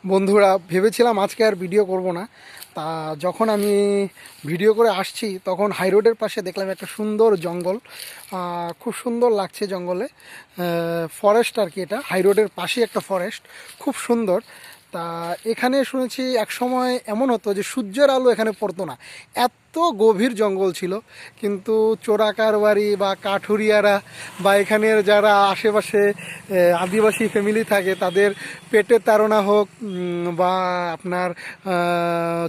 বন্ধুরা, ভেবেছিলাম আজকে আর ভিডিও করব না। তা যখন আমি ভিডিও করে আসছি তখন হাই রোডের পাশে দেখলাম একটা সুন্দর জঙ্গল। খুব সুন্দর লাগছে জঙ্গলে, ফরেস্ট আর কি। এটা হাই রোডের পাশে একটা ফরেস্ট, খুব সুন্দর। তা এখানে শুনেছি এক সময় এমন হতো যে সূর্যের আলো এখানে পড়তো না, এত গভীর জঙ্গল ছিল। কিন্তু চোরা কারবারি বা কাঠুরিয়ারা বা এখানের যারা আশেপাশে আদিবাসী ফ্যামিলি থাকে তাদের পেটের তাড়না হোক বা আপনার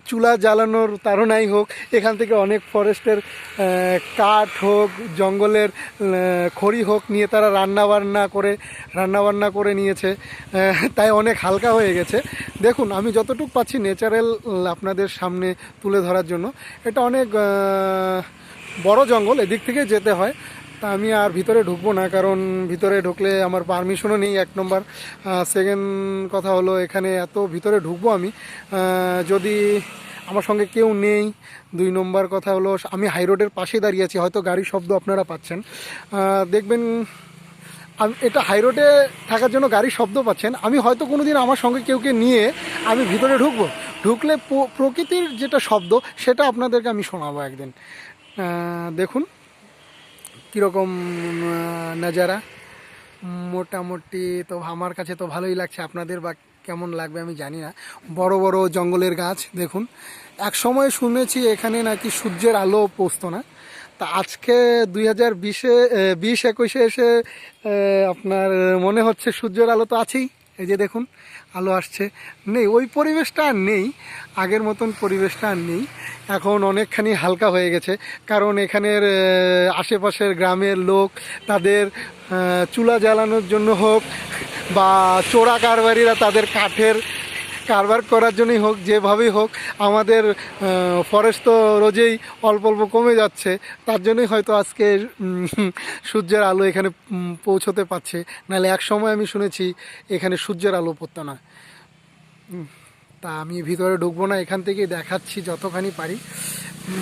চুলা জ্বালানোর তাড়নাই হোক, এখান থেকে অনেক ফরেস্টের কাঠ হোক, জঙ্গলের খড়ি হোক নিয়ে তারা রান্নাবান্না করে নিয়েছে। তাই অনেক হালকা হয়ে গেছে। দেখুন, আমি যতটুকু পাচ্ছি ন্যাচারাল আপনাদের সামনে তুলে ধরার জন্য। এটা অনেক বড় জঙ্গল, এদিক থেকে যেতে হয়। তা আমি আর ভিতরে ঢুকবো না, কারণ ভিতরে ঢুকলে আমার পারমিশনও নেই, এক নম্বর। সেকেন্ড কথা হলো, এখানে এত ভিতরে ঢুকবো আমি যদি আমার সঙ্গে কেউ নেই। দুই নম্বর কথা হলো, আমি হাই রোডের পাশে দাঁড়িয়ে আছি, হয়তো গাড়ির শব্দ আপনারা পাচ্ছেন। দেখবেন এটা হাই রোডে থাকার জন্য গাড়ির শব্দ পাচ্ছেন। আমি হয়তো কোনো দিন আমার সঙ্গে কেউকে নিয়ে আমি ভিতরে ঢুকলে প্রকৃতির যেটা শব্দ সেটা আপনাদেরকে আমি শোনাবো একদিন। দেখুন কীরকম নাজারা। মোটামুটি তো আমার কাছে তো ভালোই লাগছে, আপনাদের বা কেমন লাগবে আমি জানি না। বড় বড় জঙ্গলের গাছ দেখুন। এক সময় শুনেছি এখানে নাকি সূর্যের আলো পৌঁছতো না। তা আজকে 2021 এসে আপনার মনে হচ্ছে সূর্যের আলো তো আছেই। এই যে দেখুন, আলো আসছে। নেই, ওই পরিবেশটা আর নেই, আগের মতন পরিবেশটা আর নেই। এখন অনেকখানি হালকা হয়ে গেছে, কারণ এখানের আশেপাশের গ্রামের লোক তাদের চুলা জ্বালানোর জন্য হোক বা চোরা কারবারিরা তাদের কাঠের কারবার করার জন্যই হোক, যেভাবেই হোক, আমাদের ফরেস্ট তো রোজেই অল্প অল্প কমে যাচ্ছে। তার জন্যই হয়তো আজকে সূর্যের আলো এখানে পৌঁছতে পারছে। নাহলে এক সময় আমি শুনেছি এখানে সূর্যের আলো পড়তো না। তা আমি ভিতরে ঢুকবো না, এখান থেকেই দেখাচ্ছি যতখানি পারি।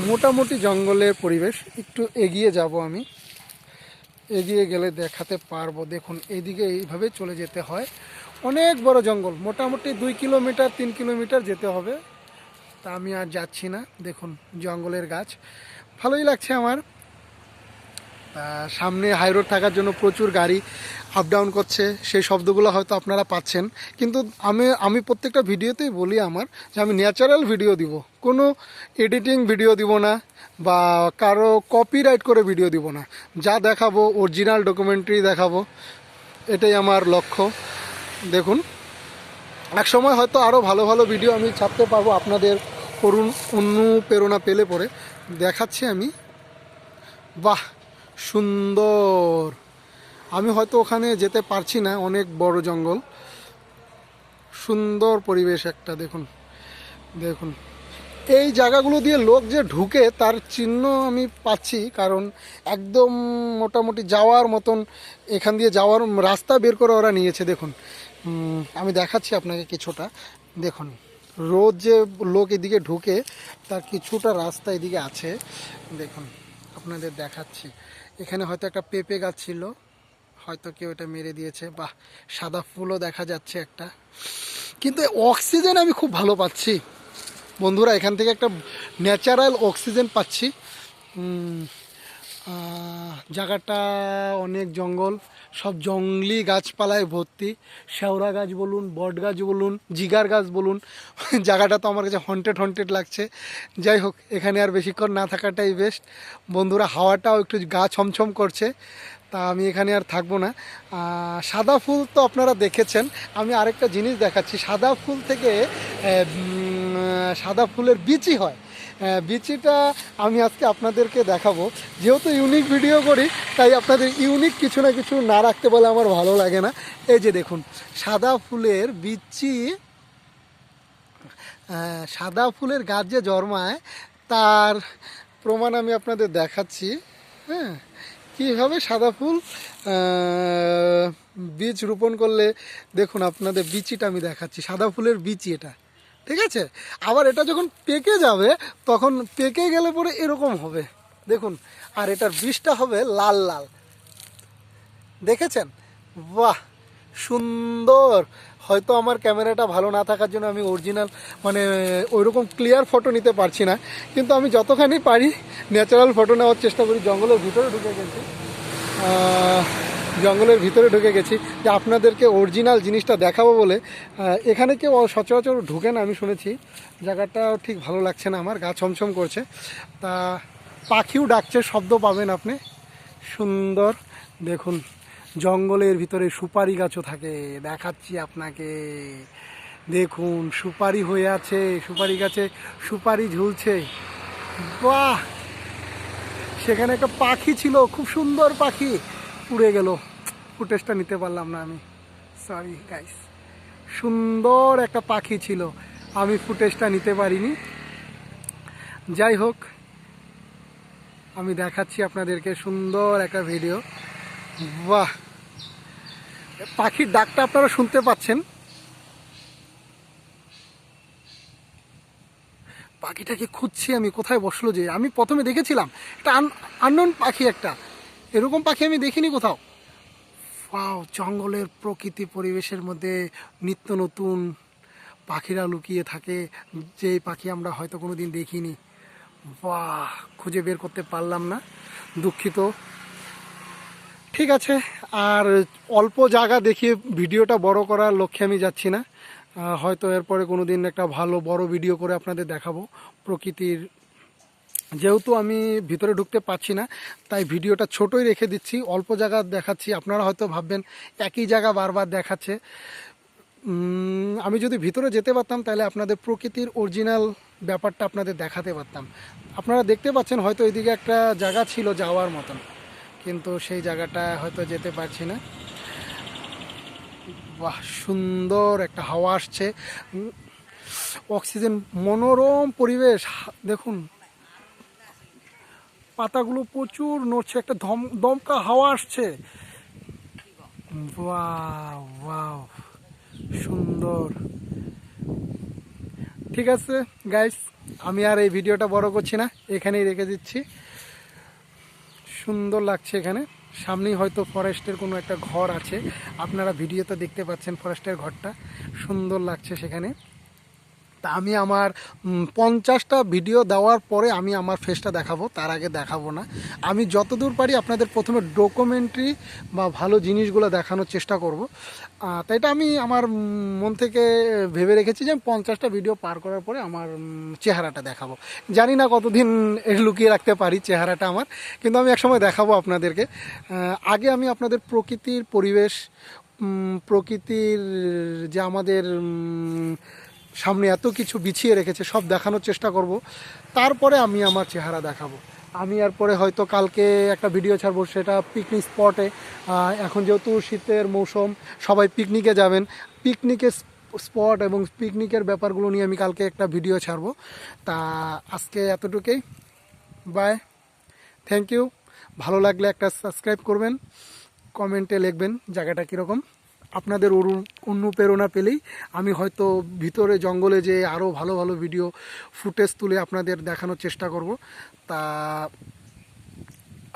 মোটামুটি জঙ্গলের পরিবেশ। একটু এগিয়ে যাব, আমি এগিয়ে গেলে দেখাতে পারবো। দেখুন, এইদিকে এইভাবে চলে যেতে হয়। অনেক বড় জঙ্গল, মোটামুটি 2 কিলোমিটার 3 কিলোমিটার যেতে হবে। তা আমি আর যাচ্ছি না। দেখুন জঙ্গলের গাছ, ভালোই লাগছে আমার। সামনে হাইরোড থাকার জন্য প্রচুর গাড়ি আপ ডাউন করছে, সেই শব্দগুলো হয়তো আপনারা পাচ্ছেন। কিন্তু আমি প্রত্যেকটা ভিডিওতেই বলি আমার যে আমি ন্যাচারাল ভিডিও দিব, কোনো এডিটিং ভিডিও দিব না বা কারো কপিরাইট করে ভিডিও দিব না। যা দেখাবো অরিজিনাল ডকুমেন্টারি দেখাবো, এটাই আমার লক্ষ্য। দেখুন, এক সময় হয়তো আরও ভালো ভালো ভিডিও আমি ছাড়তে পারবো আপনাদের অনুপ্রেরণা পেলে পরে। দেখাচ্ছি আমি। বাহ, সুন্দর। আমি হয়তো ওখানে যেতে পারছি না, অনেক বড় জঙ্গল, সুন্দর পরিবেশ একটা। দেখুন দেখুন, এই জায়গাগুলো দিয়ে লোক যে ঢুকে তার চিহ্ন আমি পাচ্ছি, কারণ একদম মোটামুটি যাওয়ার মতন এখান দিয়ে যাওয়ার রাস্তা বের করে ওরা নিয়েছে। দেখুন, আমি দেখাচ্ছি আপনাকে কিছুটা। দেখুন, রোজ যে লোক এদিকে ঢুকে তার কিছুটা রাস্তা এদিকে আছে। দেখুন, আপনাদের দেখাচ্ছি। এখানে হয়তো একটা পেঁপে গাছ ছিল, হয়তো কেউ এটা মেরে দিয়েছে। বাহ, সাদা ফুলও দেখা যাচ্ছে একটা। কিন্তু অক্সিজেন আমি খুব ভালো পাচ্ছি বন্ধুরা, এখান থেকে একটা ন্যাচারাল অক্সিজেন পাচ্ছি। জায়গাটা অনেক জঙ্গল, সব জঙ্গলি গাছপালায় ভর্তি। শেওড়া গাছ বলুন, বট গাছ বলুন, জিগার গাছ বলুন, জায়গাটা তো আমার কাছে হন্টেড লাগছে। যাই হোক, এখানে আর বেশিক্ষণ না থাকাটাই বেস্ট বন্ধুরা। হাওয়াটাও একটু গা ছমছম করছে, তা আমি এখানে আর থাকবো না। সাদা ফুল তো আপনারা দেখেছেন, আমি আরেকটা জিনিস দেখাচ্ছি। সাদা ফুল থেকে সাদা ফুলের বিচি হয়, বিচিটা আমি আজকে আপনাদেরকে দেখাবো। যেহেতু ইউনিক ভিডিও করি, তাই আপনাদের ইউনিক কিছু না কিছু না রাখতে বলে আমার ভালো লাগে না। এই যে দেখুন, সাদা ফুলের বিচি, সাদা ফুলের গাছ যে জন্মায় তার প্রমাণ আমি আপনাদের দেখাচ্ছি। হ্যাঁ, কীভাবে সাদা ফুল বীজ রোপণ করলে, দেখুন আপনাদের বিচিটা আমি দেখাচ্ছি। সাদা ফুলের বিচি এটা, ঠিক আছে। আবার এটা যখন পেকে যাবে, তখন পেকে গেলে পরে এরকম হবে দেখুন। আর এটার বীজটা হবে লাল লাল, দেখেছেন? বাহ, সুন্দর। হয়তো আমার ক্যামেরাটা ভালো না থাকার জন্য আমি অরিজিনাল মানে ওইরকম ক্লিয়ার ফটো নিতে পারছি না, কিন্তু আমি যতখানি পারি ন্যাচারাল ফটো নেওয়ার চেষ্টা করি। জঙ্গলের ভিতরে ঢুকে গেছি, জঙ্গলের ভিতরে ঢুকে গেছি যে আপনাদেরকে অরিজিনাল জিনিসটা দেখাবো বলে। এখানে কেউ সচরাচর ঢুকে না, আমি শুনেছি। জায়গাটাও ঠিক ভালো লাগছে না আমার, গা ছমছম করছে। তা পাখিও ডাকছে, শব্দ পাবেন আপনি। সুন্দর দেখুন, জঙ্গলের ভিতরে সুপারি গাছও থাকে, দেখাচ্ছি আপনাকে। দেখুন সুপারি হয়ে আছে, সুপারি গাছে সুপারি ঝুলছে। বাহ, সেখানে একটা পাখি ছিল, খুব সুন্দর পাখি, উড়ে গেল, ফুটেজটা নিতে পারলাম না আমি, সরি গাইস। সুন্দর একটা পাখি ছিল, আমি ফুটেজটা নিতে পারিনি। যাই হোক, আমি দেখাচ্ছি আপনাদেরকে সুন্দর একটা ভিডিও। বাহ, পাখির ডাকটা আপনারা শুনতে পাচ্ছেন। পাখিটাকে খুঁজছি আমি, কোথায় বসলো যে। আমি প্রথমে দেখেছিলাম একটা আননোন পাখি, একটা এরকম পাখি আমি দেখিনি কোথাও। ওয়াও, জঙ্গলের প্রকৃতি পরিবেশের মধ্যে নিত্য নতুন পাখিরা লুকিয়ে থাকে, যে পাখি আমরা হয়তো কোনো দিন দেখিনি। বাহ, খুঁজে বের করতে পারলাম না, দুঃখিত। ঠিক আছে, আর অল্প জায়গা দেখিয়ে ভিডিওটা বড় করার লক্ষ্যে আমি যাচ্ছি না। হয়তো এরপরে কোনো দিন একটা ভালো বড় ভিডিও করে আপনাদের দেখাবো প্রকৃতির। যেহেতু আমি ভিতরে ঢুকতে পারছি না, তাই ভিডিওটা ছোটই রেখে দিচ্ছি, অল্প জায়গা দেখাচ্ছি। আপনারা হয়তো ভাববেন একই জায়গা বারবার দেখাচ্ছে। আমি যদি ভিতরে যেতে পারতাম তাহলে আপনাদের প্রকৃতির অরিজিনাল ব্যাপারটা আপনাদের দেখাতে পারতাম। আপনারা দেখতে পাচ্ছেন হয়তো এদিকে একটা জায়গা ছিল যাওয়ার মতন, কিন্তু সেই জায়গাটা হয়তো যেতে পারছি না। বাহ, সুন্দর একটা হাওয়া আসছে, অক্সিজেন, মনোরম পরিবেশ। দেখুন পাতাগুলো প্রচুর নড়ছে, একটা দমকা হাওয়া আসছে। ওয়াও ওয়াও, সুন্দর। ঠিক আছে গাইস, আমি আর এই ভিডিওটা বড় করছি না, এখানেই রেখে দিচ্ছি। সুন্দর লাগছে এখানে, সামনেই হয়তো ফরেস্টের কোনো একটা ঘর আছে, আপনারা ভিডিওতে দেখতে পাচ্ছেন ফরেস্টের ঘরটা, সুন্দর লাগছে সেখানে। তা আমি আমার 50টা ভিডিও দেওয়ার পরে আমি আমার ফেসটা দেখাবো, তার আগে দেখাবো না। আমি যতদূর পারি আপনাদের প্রথমে ডকুমেন্টারি বা ভালো জিনিসগুলো দেখানোর চেষ্টা করব। তাই এটা আমি আমার মন থেকে ভেবে রেখেছি যে আমি 50টা ভিডিও পার করার পরে আমার চেহারাটা দেখাবো। জানি না কতদিন লুকিয়ে রাখতে পারি চেহারাটা আমার, কিন্তু আমি একসময় দেখাবো আপনাদেরকে। আগে আমি আপনাদের প্রকৃতির পরিবেশ, প্রকৃতির যে আমাদের সামনে এত কিছু বিছিয়ে রেখেছে সব দেখানোর চেষ্টা করব, তারপরে আমি আমার চেহারা দেখাবো। আমি এরপরে হয়তো কালকে একটা ভিডিও ছাড়বো, সেটা পিকনিক স্পটে। এখন যেহেতু শীতের মৌসুম, সবাই পিকনিকে যাবেন, পিকনিকের স্পট এবং পিকনিকের ব্যাপারগুলো নিয়ে আমি কালকে একটা ভিডিও ছাড়বো। তা আজকে এতটুকুই, বাই, থ্যাংক ইউ। ভালো লাগলে একটা সাবস্ক্রাইব করবেন, কমেন্টে লিখবেন জায়গাটা কীরকম। আপনাদের অনুপ্রেরণা পেলেই আমি হয়তো ভিতরে জঙ্গলে যে আরও ভালো ভালো ভিডিও ফুটেজ তুলে আপনাদের দেখানোর চেষ্টা করব। তা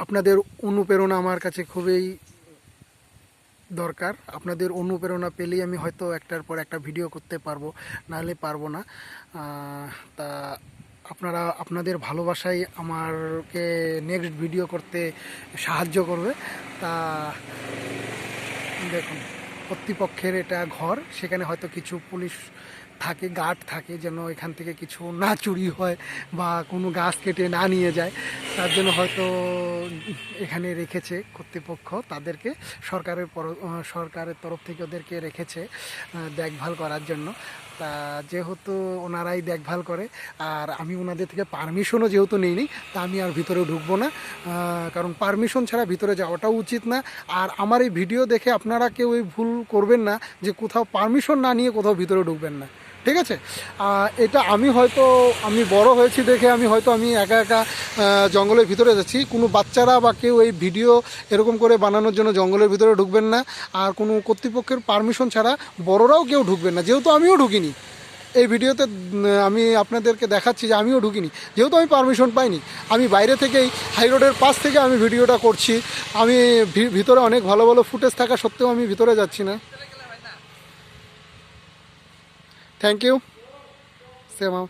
আপনাদের অনুপ্রেরণা আমার কাছে খুবই দরকার। আপনাদের অনুপ্রেরণা পেলেই আমি হয়তো একটার পর একটা ভিডিও করতে পারবো, নাহলে পারবো না। তা আপনারা আপনাদের ভালোবাসাই আমাকে নেক্সট ভিডিও করতে সাহায্য করবে। তা দেখুন, কর্তৃপক্ষের এটা ঘর, সেখানে হয়তো কিছু পুলিশ থাকে, গার্ড থাকে, যেন এখান থেকে কিছু না চুরি হয় বা কোনো গাছ কেটে না নিয়ে যায়, তার জন্য হয়তো এখানে রেখেছে কর্তৃপক্ষ তাদেরকে, সরকারের তরফ থেকে ওদেরকে রেখেছে দেখভাল করার জন্য। তা যেহেতু ওনারাই দেখভাল করে, আর আমি ওনাদের থেকে পারমিশনও যেহেতু নিইনি, তা আমি আর ভিতরে ঢুকবো না, কারণ পারমিশন ছাড়া ভিতরে যাওয়াটাও উচিত না। আর আমার এই ভিডিও দেখে আপনারা কেউ এই ভুল করবেন না যে কোথাও পারমিশন না নিয়ে কোথাও ভিতরে ঢুকবেন না, ঠিক আছে? এটা আমি বড় হয়েছি দেখে আমি একা একা জঙ্গলের ভিতরে যাচ্ছি। কোনো বাচ্চারা বা কেউ এই ভিডিও এরকম করে বানানোর জন্য জঙ্গলের ভিতরে ঢুকবেন না, আর কোনো কর্তৃপক্ষের পারমিশন ছাড়া বড়রাও কেউ ঢুকবেন না। যেহেতু আমিও ঢুকিনি এই ভিডিওতে, আমি আপনাদেরকে দেখাচ্ছি যে আমিও ঢুকিনি, যেহেতু আমি পারমিশন পাইনি। আমি বাইরে থেকেই হাই রোডের পাশ থেকে আমি ভিডিওটা করছি। আমি ভিতরে অনেক ভালো ভালো ফুটেজ থাকা সত্ত্বেও আমি ভিতরে যাচ্ছি না। Thank you সেমাও।